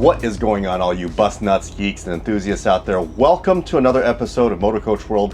What is going on, all you bus nuts, geeks, and enthusiasts out there? Welcome to another episode of Motorcoach World.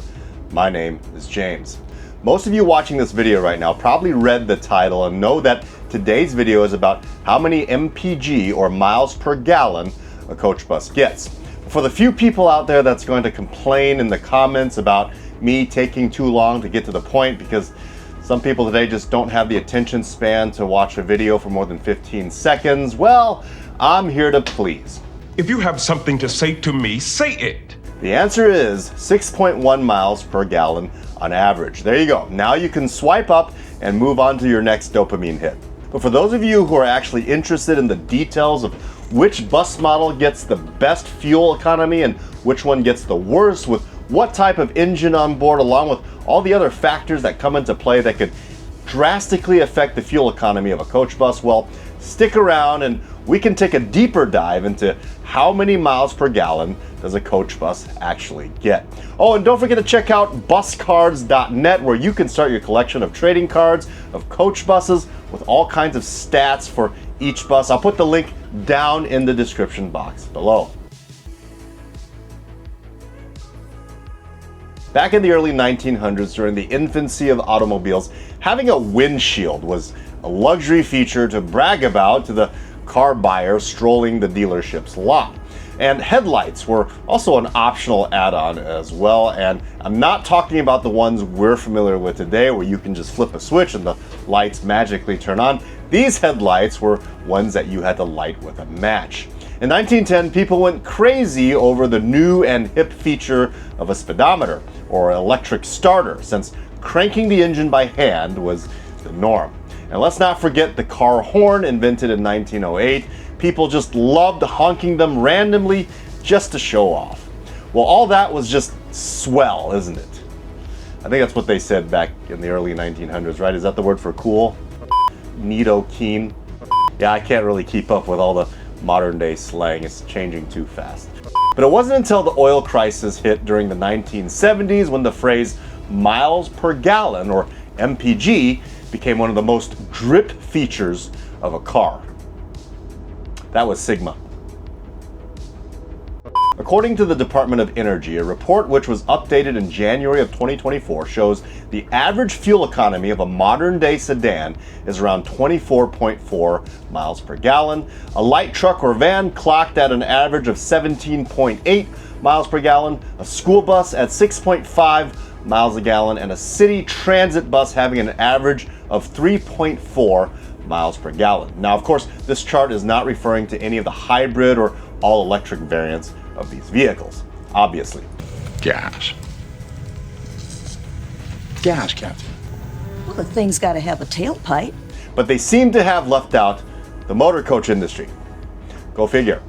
My name is James. Most of you watching this video right now probably read the title and know that today's video is about how many mpg, or miles per gallon, a coach bus gets. For the few people out there that's going to complain in the comments about me taking too long to get to the point, because some people today just don't have the attention span to watch a video for more than 15 seconds, well, I'm here to please. If you have something to say to me, say it. The answer is 6.1 miles per gallon on average. There you go. Now you can swipe up and move on to your next dopamine hit. But for those of you who are actually interested in the details of which bus model gets the best fuel economy and which one gets the worst, with what type of engine on board, along with all the other factors that come into play that could drastically affect the fuel economy of a coach bus, well, stick around and we can take a deeper dive into how many miles per gallon does a coach bus actually get. Oh, and don't forget to check out buscards.net, where you can start your collection of trading cards of coach buses with all kinds of stats for each bus. I'll put the link down in the description box below. Back in the early 1900s, during the infancy of automobiles, having a windshield was a luxury feature to brag about to the car buyer strolling the dealership's lot. And headlights were also an optional add-on as well, and I'm not talking about the ones we're familiar with today where you can just flip a switch and the lights magically turn on. These headlights were ones that you had to light with a match. In 1910, people went crazy over the new and hip feature of a speedometer, or electric starter, since cranking the engine by hand was the norm. And let's not forget the car horn, invented in 1908. People just loved honking them randomly just to show off. Well, all that was just swell, isn't it? I think that's what they said back in the early 1900s, right? Is that the word for cool? Neato keen? Yeah, I can't really keep up with all the modern day slang. It's changing too fast. But it wasn't until the oil crisis hit during the 1970s when the phrase miles per gallon, or mpg, became one of the most drip features of a car. That was Sigma. According to the Department of Energy, a report which was updated in January of 2024 shows the average fuel economy of a modern-day sedan is around 24.4 miles per gallon. A light truck or van clocked at an average of 17.8 miles per gallon, a school bus at 6.5 miles a gallon, and a city transit bus having an average of 3.4 miles per gallon. Now, of course, this chart is not referring to any of the hybrid or all-electric variants of these vehicles, obviously. Gas. Gas, Captain. Well, the thing's got to have a tailpipe. But they seem to have left out the motor coach industry. Go figure.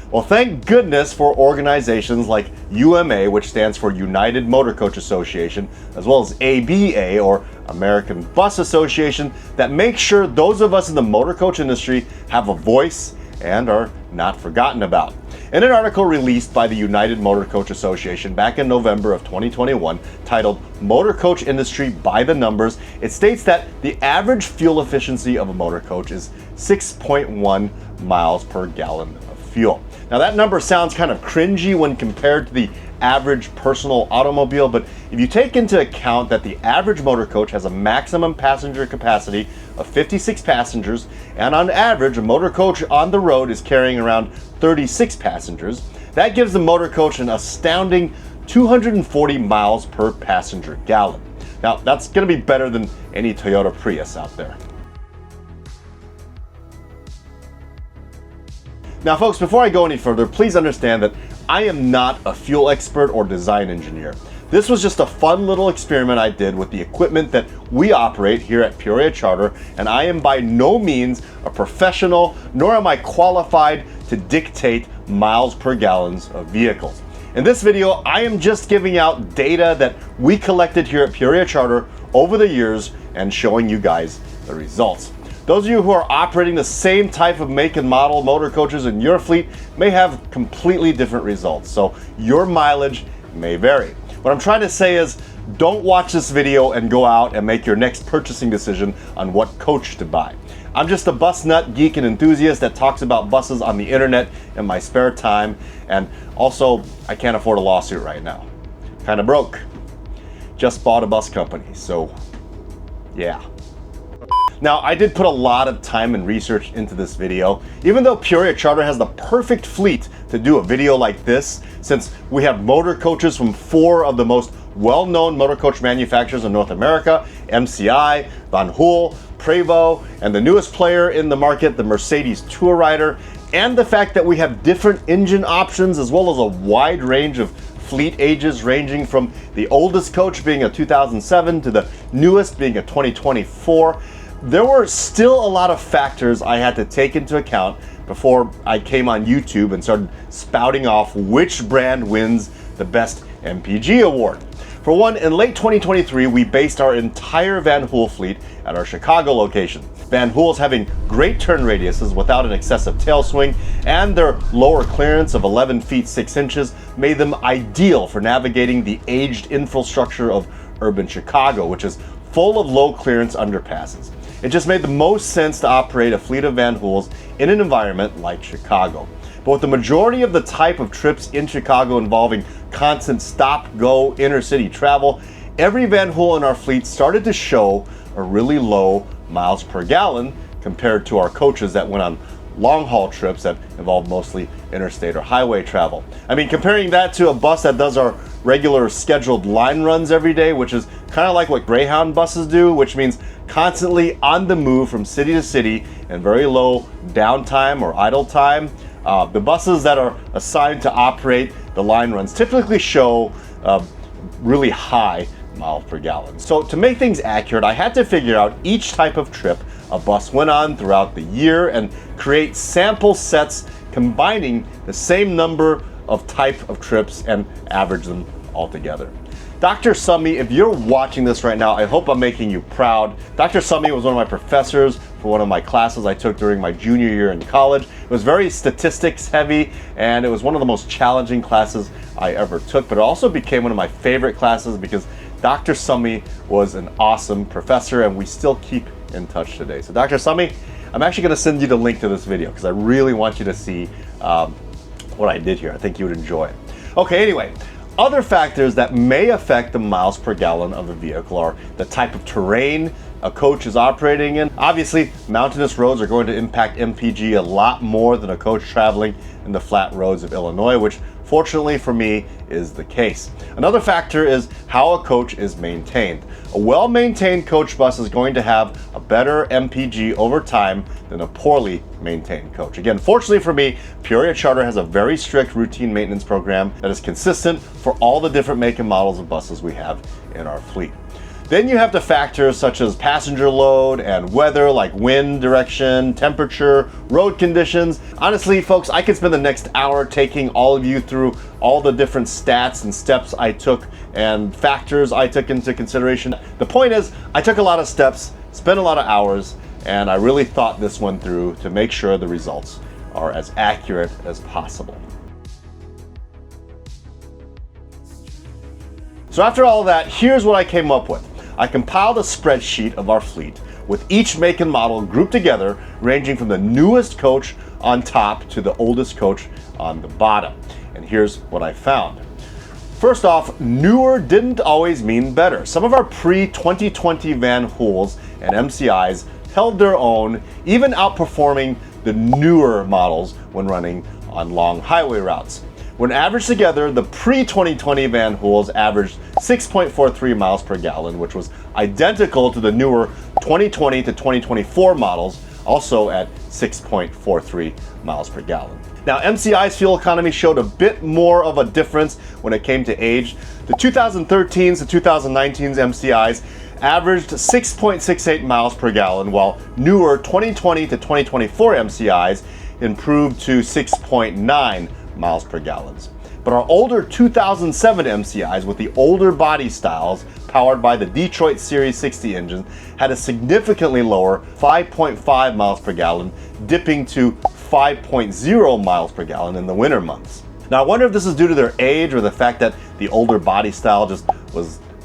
Well, thank goodness for organizations like UMA, which stands for United Motor Coach Association, as well as ABA, or American Bus Association, that make sure those of us in the motor coach industry have a voice and are not forgotten about. In an article released by the United Motor Coach Association back in November of 2021, titled Motor Coach Industry by the Numbers, it states that the average fuel efficiency of a motor coach is 6.1 miles per gallon of fuel. Now, that number sounds kind of cringy when compared to the average personal automobile, but if you take into account that the average motor coach has a maximum passenger capacity of 56 passengers, and on average a motor coach on the road is carrying around 36 passengers, that gives the motor coach an astounding 240 miles per passenger gallon. Now, that's going to be better than any Toyota Prius out there. Now, folks, before I go any further, please understand that I am not a fuel expert or design engineer. This was just a fun little experiment I did with the equipment that we operate here at Peoria Charter, and I am by no means a professional, nor am I qualified to dictate miles per gallons of vehicles. In this video, I am just giving out data that we collected here at Peoria Charter over the years and showing you guys the results. Those of you who are operating the same type of make and model motor coaches in your fleet may have completely different results, so your mileage may vary. What I'm trying to say is, don't watch this video and go out and make your next purchasing decision on what coach to buy. I'm just a bus nut, geek, and enthusiast that talks about buses on the internet in my spare time, and also, I can't afford a lawsuit right now. Kinda broke. Just bought a bus company, so yeah. Now, I did put a lot of time and research into this video, even though Peoria Charter has the perfect fleet to do a video like this, since we have motor coaches from 4 of the most well-known motor coach manufacturers in North America, MCI, Van Hool, Prevost, and the newest player in the market, the Mercedes Tour Rider, and the fact that we have different engine options as well as a wide range of fleet ages ranging from the oldest coach being a 2007 to the newest being a 2024. There were still a lot of factors I had to take into account before I came on YouTube and started spouting off which brand wins the best MPG award. For one, in late 2023, we based our entire Van Hool fleet at our Chicago location. Van Hool's having great turn radiuses without an excessive tail swing, and their lower clearance of 11 feet 6 inches made them ideal for navigating the aged infrastructure of urban Chicago, which is full of low clearance underpasses. It just made the most sense to operate a fleet of Van Hools in an environment like Chicago. But with the majority of the type of trips in Chicago involving constant stop-go inner-city travel, every Van Hool in our fleet started to show a really low miles per gallon compared to our coaches that went on long-haul trips that involve mostly interstate or highway travel. I mean, comparing that to a bus that does our regular scheduled line runs every day, which is kind of like what Greyhound buses do, which means constantly on the move from city to city and very low downtime or idle time. The buses that are assigned to operate the line runs typically show really high miles per gallon. So to make things accurate, I had to figure out each type of trip a bus went on throughout the year and create sample sets combining the same number of type of trips and average them all together. Dr. Summy, if you're watching this right now, I hope I'm making you proud. Dr. Summy was one of my professors for one of my classes I took during my junior year in college. It was very statistics heavy, and it was one of the most challenging classes I ever took, but it also became one of my favorite classes because Dr. Summy was an awesome professor, and we still keep in touch today. So Dr. Summy, I'm actually going to send you the link to this video because I really want you to see what I did here. I think you would enjoy it. Okay, anyway, other factors that may affect the miles per gallon of a vehicle are the type of terrain a coach is operating in. Obviously, mountainous roads are going to impact MPG a lot more than a coach traveling in the flat roads of Illinois, which fortunately for me is the case. Another factor is how a coach is maintained. A well-maintained coach bus is going to have a better MPG over time than a poorly maintained coach. Again, fortunately for me, Peoria Charter has a very strict routine maintenance program that is consistent for all the different make and models of buses we have in our fleet. Then you have the factors such as passenger load and weather, like wind direction, temperature, road conditions. Honestly, folks, I could spend the next hour taking all of you through all the different stats and steps I took and factors I took into consideration. The point is, I took a lot of steps, spent a lot of hours, and I really thought this one through to make sure the results are as accurate as possible. So after all that, here's what I came up with. I compiled a spreadsheet of our fleet with each make and model grouped together, ranging from the newest coach on top to the oldest coach on the bottom. And here's what I found. First off, newer didn't always mean better. Some of our pre-2020 Van Hools and MCIs held their own, even outperforming the newer models when running on long highway routes. When averaged together, the pre-2020 Van Hools averaged 6.43 miles per gallon, which was identical to the newer 2020 to 2024 models, also at 6.43 miles per gallon. Now, MCI's fuel economy showed a bit more of a difference when it came to age. The 2013s to 2019s MCIs averaged 6.68 miles per gallon, while newer 2020 to 2024 MCIs improved to 6.9 miles per gallon. But our older 2007 MCIs with the older body styles powered by the Detroit Series 60 engine had a significantly lower 5.5 miles per gallon, dipping to 5.0 miles per gallon in the winter months. Now I wonder if this is due to their age or the fact that the older body style just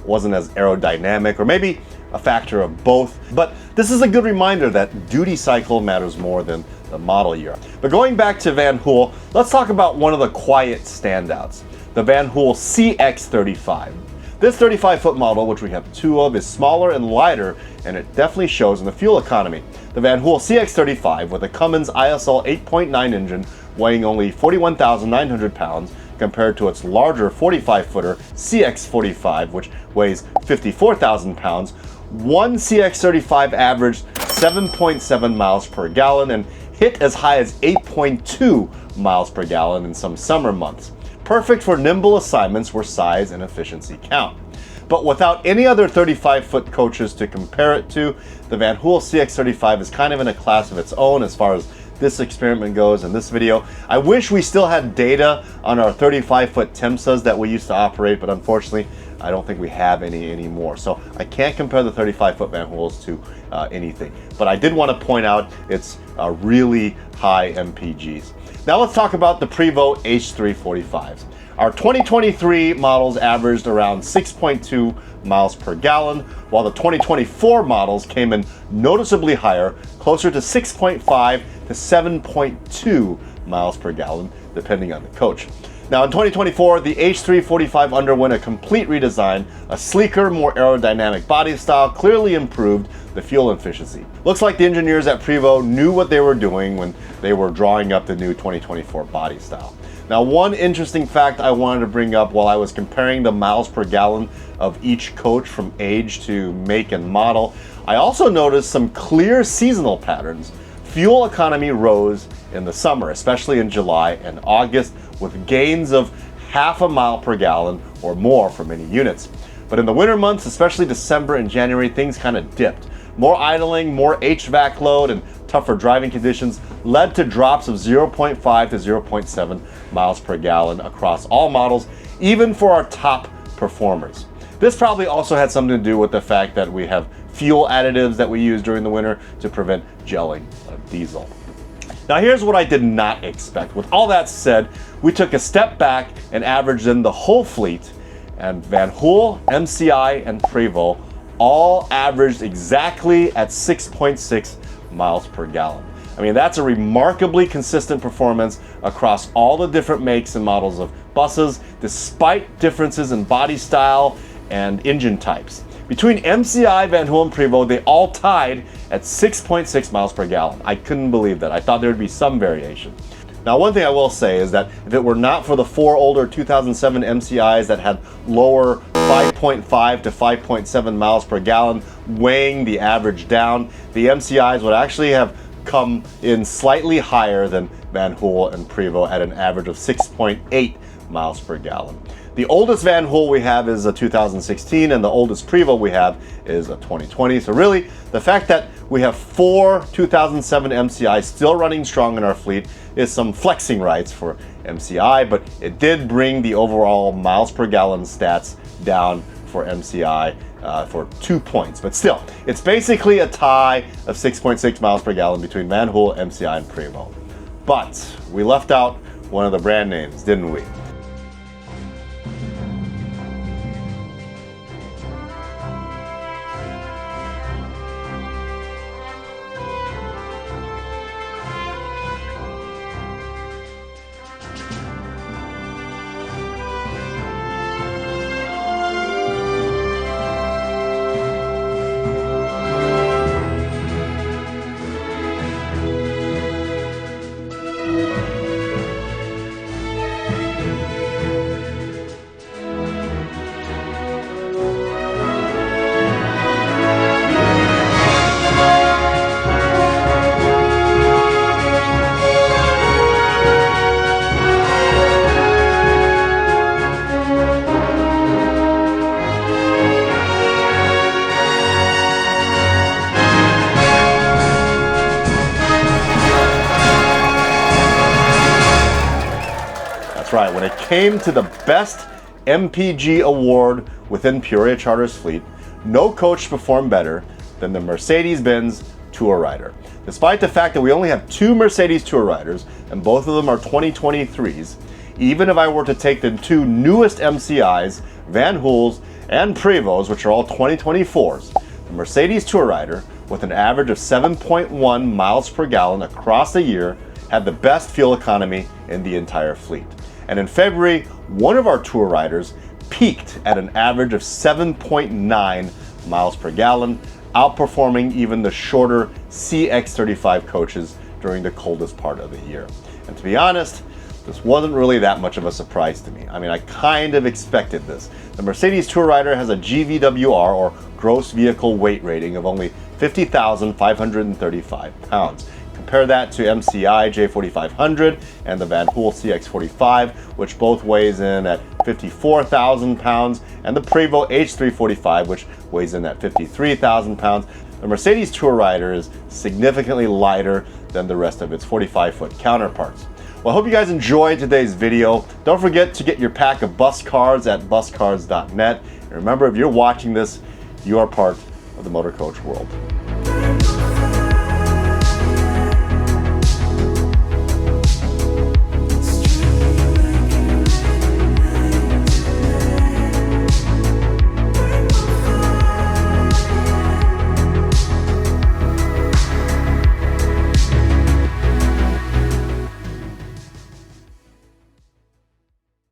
wasn't as aerodynamic, or maybe a factor of both. But this is a good reminder that duty cycle matters more than the model year. But going back to Van Hool, let's talk about one of the quiet standouts, the Van Hool CX35. This 35-foot model, which we have two of, is smaller and lighter, and it definitely shows in the fuel economy. The Van Hool CX35 with a Cummins ISL 8.9 engine weighing only 41,900 pounds compared to its larger 45-footer CX45, which weighs 54,000 pounds. One CX35 averaged 7.7 miles per gallon and hit as high as 8.2 miles per gallon in some summer months. Perfect for nimble assignments where size and efficiency count. But without any other 35-foot coaches to compare it to, the Van Hool CX35 is kind of in a class of its own as far as this experiment goes in this video. I wish we still had data on our 35-foot Timsas that we used to operate, but unfortunately, I don't think we have any anymore. So I can't compare the 35-foot Van Hools to anything. But I did want to point out its really high MPGs. Now let's talk about the Prevost H345s. Our 2023 models averaged around 6.2 miles per gallon, while the 2024 models came in noticeably higher, closer to 6.5 to 7.2 miles per gallon, depending on the coach. Now in 2024, the H345 underwent a complete redesign. A sleeker, more aerodynamic body style clearly improved the fuel efficiency. Looks like the engineers at Prevost knew what they were doing when they were drawing up the new 2024 body style. Now, one interesting fact I wanted to bring up while I was comparing the miles per gallon of each coach from age to make and model, I also noticed some clear seasonal patterns. Fuel economy rose in the summer, especially in July and August, with gains of half a mile per gallon or more for many units. But in the winter months, especially December and January, things kind of dipped. More idling, more HVAC load, and tougher driving conditions led to drops of 0.5 to 0.7 miles per gallon across all models, even for our top performers. This probably also had something to do with the fact that we have fuel additives that we use during the winter to prevent gelling of diesel. Now here's what I did not expect. With all that said, we took a step back and averaged in the whole fleet, and Van Hool, MCI, and Prevost all averaged exactly at 6.6 miles per gallon. I mean, that's a remarkably consistent performance across all the different makes and models of buses, despite differences in body style and engine types. Between MCI, Van Hool, and Prevost, they all tied at 6.6 miles per gallon. I couldn't believe that. I thought there would be some variation. Now, one thing I will say is that if it were not for the four older 2007 MCIs that had lower 5.5 to 5.7 miles per gallon, weighing the average down, the MCIs would actually have come in slightly higher than Van Hool and Prevost at an average of 6.8 miles per gallon. The oldest Van Hool we have is a 2016, and the oldest Prevost we have is a 2020. So really, the fact that we have four 2007 MCIs still running strong in our fleet is some flexing rights for MCI, but it did bring the overall miles per gallon stats down for MCI for 2 points. But still, it's basically a tie of 6.6 miles per gallon between Van Hool, MCI, and Prevost. But we left out one of the brand names, didn't we? Right, when it came to the best MPG award within Peoria Charter's fleet, no coach performed better than the Mercedes-Benz Tour Rider. Despite the fact that we only have two Mercedes Tour Riders, and both of them are 2023s, even if I were to take the two newest MCIs, Van Hoels and Prevos, which are all 2024s, the Mercedes Tour Rider, with an average of 7.1 miles per gallon across the year, had the best fuel economy in the entire fleet. And in February, one of our Tour Riders peaked at an average of 7.9 miles per gallon, outperforming even the shorter CX35 coaches during the coldest part of the year. And to be honest, this wasn't really that much of a surprise to me. I mean, I kind of expected this. The Mercedes Tour Rider has a GVWR, or gross vehicle weight rating, of only 50,535 pounds. Compare that to MCI J4500 and the Van Hoel CX45, which both weighs in at 54,000 pounds, and the Prevost H345, which weighs in at 53,000 pounds. The Mercedes Tour Rider is significantly lighter than the rest of its 45-foot counterparts. Well, I hope you guys enjoyed today's video. Don't forget to get your pack of bus cards at buscards.net. And remember, if you're watching this, you are part of the motor coach world.